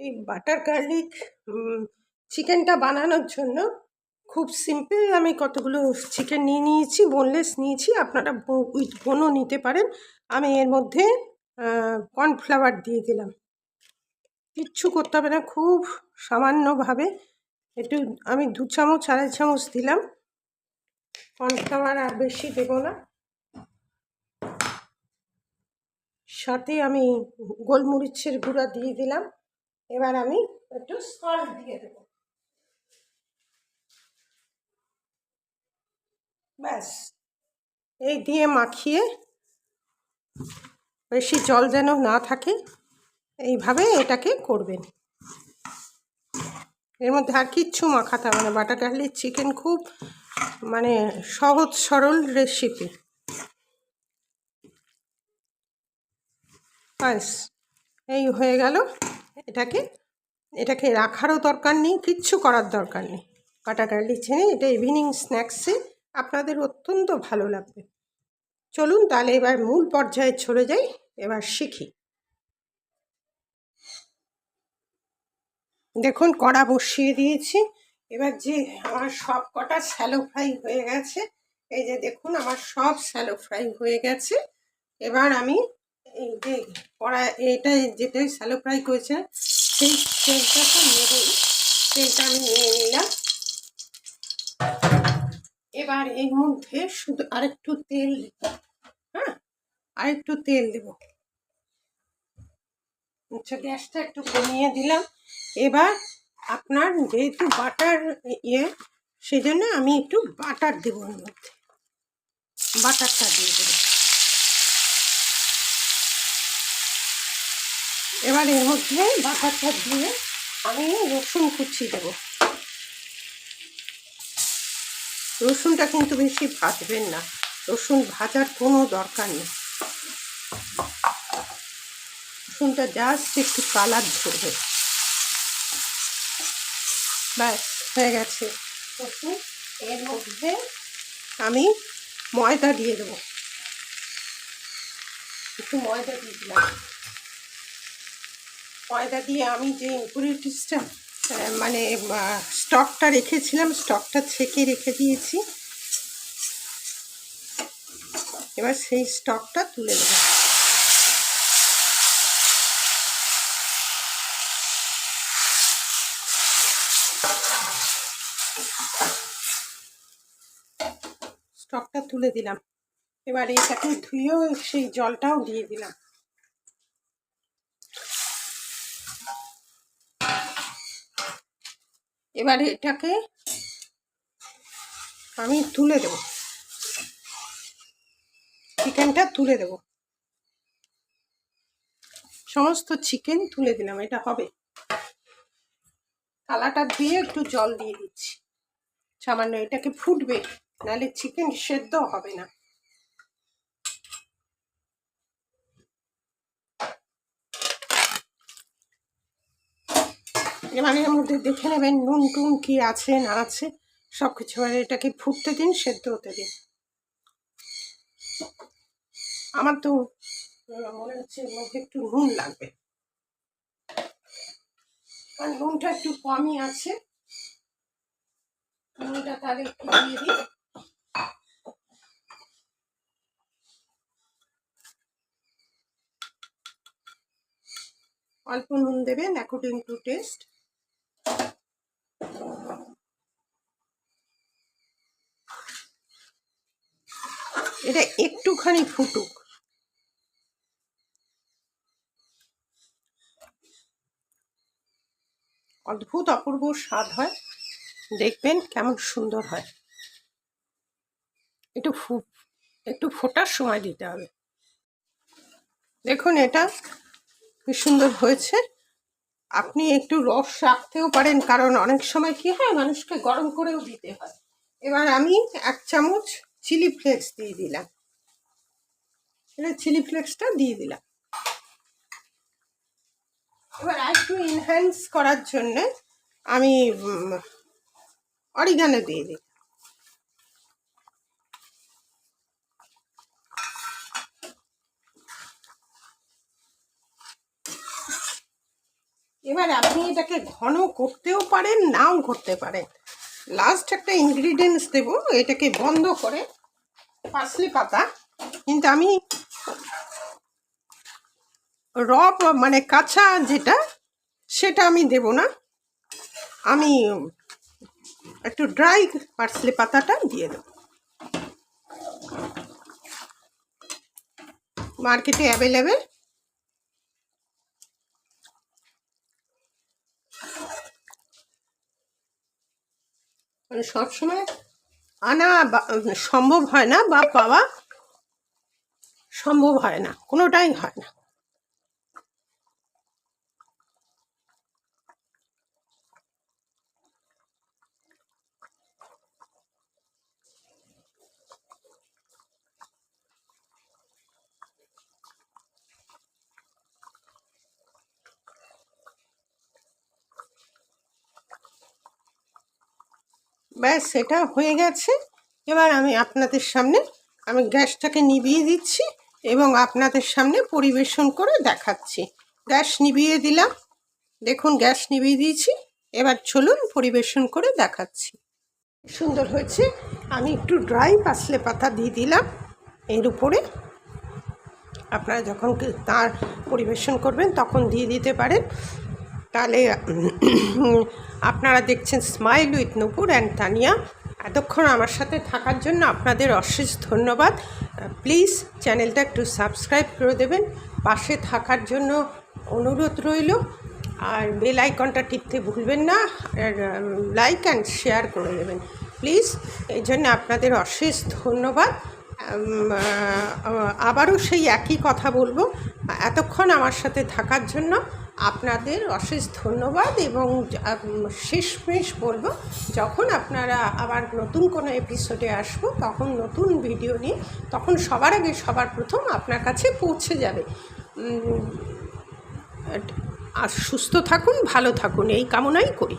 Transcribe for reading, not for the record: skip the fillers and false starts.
এই butter garlic চিকেনটা বানানোর জন্য খুব সিম্পল আমি কতগুলো চিকেন নিয়েছি, বোনলেস নিয়েছি। আপনারা উইথ বোনও নিতে পারেন। আমি এর মধ্যে কর্নফ্লাওয়ার দিয়ে দিলাম। কিচ্ছু করতে হবে না, খুব সামান্যভাবে একটু আমি 2 চামচ 2.5 চামচ দিলাম কর্নফ্লাওয়ার, আর বেশি দেব না। সাথে আমি গোলমরিচের গুঁড়া দিয়ে দিলাম। এবার আমি একটু সল্ট দিয়ে দেব। ব্যাস, এই দিয়ে মাখিয়ে, বেশি জল যেন না থাকে এইভাবে এটাকে করবেন। এর মধ্যে আর কিচ্ছু মাখাতে হবে না। বাটার গার্লিক চিকেন খুব সহজ সরল রেসিপি। ব্যাস, এই হয়ে গেল। এটাকে রাখারও দরকার নেই, কিচ্ছু করার দরকার নেই। বাটার গার্লিক চিকেন এটা ইভিনিং স্ন্যাক্সে আপনাদের অত্যন্ত ভালো লাগবে। চলুন তাহলে এবার মূল পর্যায়ে চলে যাই, এবার শিখি। দেখুন কড়া বসিয়ে দিয়েছি। এবার যে আমার সব কটা শ্যালো ফ্রাই হয়ে গেছে, এই যে দেখুন আমার সব শ্যালো ফ্রাই হয়ে গেছে। এবার আমি এই যে এইটা যেটা শ্যালো ফ্রাই করেছে সেই তেলটা তেলটা আমি নিয়ে নিলাম। এবার এর মধ্যে শুধু আরেকটু তেল, আরেকটু তেল দেব। আচ্ছা, গ্যাসটা একটু কমিয়ে দিলাম। এবার আপনার যেহেতু বাটার সেই জন্য আমি একটু বাটার দেবো, এর মধ্যে বাটারটা দিয়ে দেবো। এবার এর মধ্যে বাটারটা দিয়ে আমি রসুন কুচি দেব। রসুনটা কিন্তু বেশি ভাজবেন না, রসুন ভাজার কোনো দরকার নেই। রসুনটা জাস্ট একটু কালার ধরবে। ব্যাস হয়ে গেছে রসুন। এর মধ্যে আমি ময়দা দিয়ে দেবো, একটু ময়দা দিয়ে দিলাম। ময়দা দিয়ে আমি যে ইনগ্রিডিয়েন্টসটা স্টকটা রেখেছিলাম, স্টকটা ছেঁকে রেখে দিয়েছি। এবার সেই স্টকটা তুলে দেবো। স্টকটা তুলে দিলাম। এবার এটাকে ধুয়েও সেই জলটাও দিয়ে দিলাম। এবার এটাকে আমি তুলে দেব, চিকেনটা তুলে দেব। সমস্ত চিকেন তুলে দিলাম। এটা হবে, থালাটা ধুয়ে একটু জল দিয়ে দিচ্ছি সামান্য। এটাকে ফুটবে, নাহলে চিকেন সেদ্ধ হবে না। এবার এর মধ্যে দেখে নেবেন নুন টুন কি আছে না আছে সব কিছু। এটাকে ফুটতে দিন, সেদ্ধ হতে দিন। আমার তো মনে হচ্ছে এর মধ্যে একটু নুন লাগবে, কারণ নুনটা একটু কমই আছে। নুনটা তাহলে একটু দিয়ে দিই। অল্প নুন দেবেন অ্যাকর্ডিং টু টেস্ট। এটা একটুখানি ফুটুক। অদ্ভুত অপূর্ব স্বাদ হয়, দেখবেন কেমন সুন্দর হয়। একটু ফোটার সময় দিতে হবে। দেখুন এটা কি সুন্দর হয়েছে। আপনি একটু রস রাখতেও পারেন, কারণ অনেক সময় কি হয় মানুষকে গরম করেও দিতে হয়। এবার আমি 1 চামচ চিলি ফ্লেক্স দিয়ে দিলাম। এটা চিলি ফ্লেক্সটা দিয়ে দিলাম। এবার একটু এনহ্যান্স করার জন্য আমি অরিগানো দিয়ে দিই। এবার আপনি এটাকে ঘন করতেও পারেন, নাও করতে পারেন। লাস্ট একটা ইনগ্রিডিয়েন্টস দেবো, এটাকে বন্ধ করে পার্সলে পাতা, কিন্তু আমি মানে কাঁচা যেটা সেটা আমি দেব না, আমি একটু ড্রাই পার্সলে পাতাটা দিয়ে দেব। মার্কেটে অ্যাভেলেবেল। মানে সবসময় আনা সম্ভব হয় না, বা পাওয়া সম্ভব হয় না, কোনোটাই হয় না। ব্যাস, এটা হয়ে গেছে। এবার আমি আপনাদের সামনে আমি গ্যাসটাকে নিভিয়ে দিচ্ছি এবং আপনাদের সামনে পরিবেশন করে দেখাচ্ছি। গ্যাস নিভিয়ে দিলাম, দেখুন গ্যাস নিভিয়ে দিয়েছি। এবার চলুন পরিবেশন করে দেখাচ্ছি। সুন্দর হয়েছে। আমি একটু ড্রাই পার্সলে পাতা দিয়ে দিলাম এর উপরে। আপনারা যখন তার পরিবেশন করবেন তখন দিয়ে দিতে পারেন। তাহলে আপনারা দেখছেন smile with Nupur and Tania. এতক্ষণ আমার সাথে থাকার জন্য আপনাদের অশেষ ধন্যবাদ। প্লিজ চ্যানেলটা একটু সাবস্ক্রাইব করে দেবেন, পাশে থাকার জন্য অনুরোধ রইল। আর বেল আইকনটা টিপতে ভুলবেন না, আর লাইক অ্যান্ড শেয়ার করে দেবেন প্লিজ। এই জন্য আপনাদের অশেষ ধন্যবাদ। আবারও সেই একই কথা বলবো, এতক্ষণ আমার সাথে থাকার জন্য আপনাদের অশেষ ধন্যবাদ। এবং শেষমেশ বলবো, যখন আপনারা আবার নতুন কোনো এপিসোডে আসবো, তখন নতুন ভিডিও নিয়ে, তখন সবার আগে সবার প্রথম আপনার কাছে পৌঁছে যাবে। আর সুস্থ থাকুন, ভালো থাকুন, এই কামনাই করি।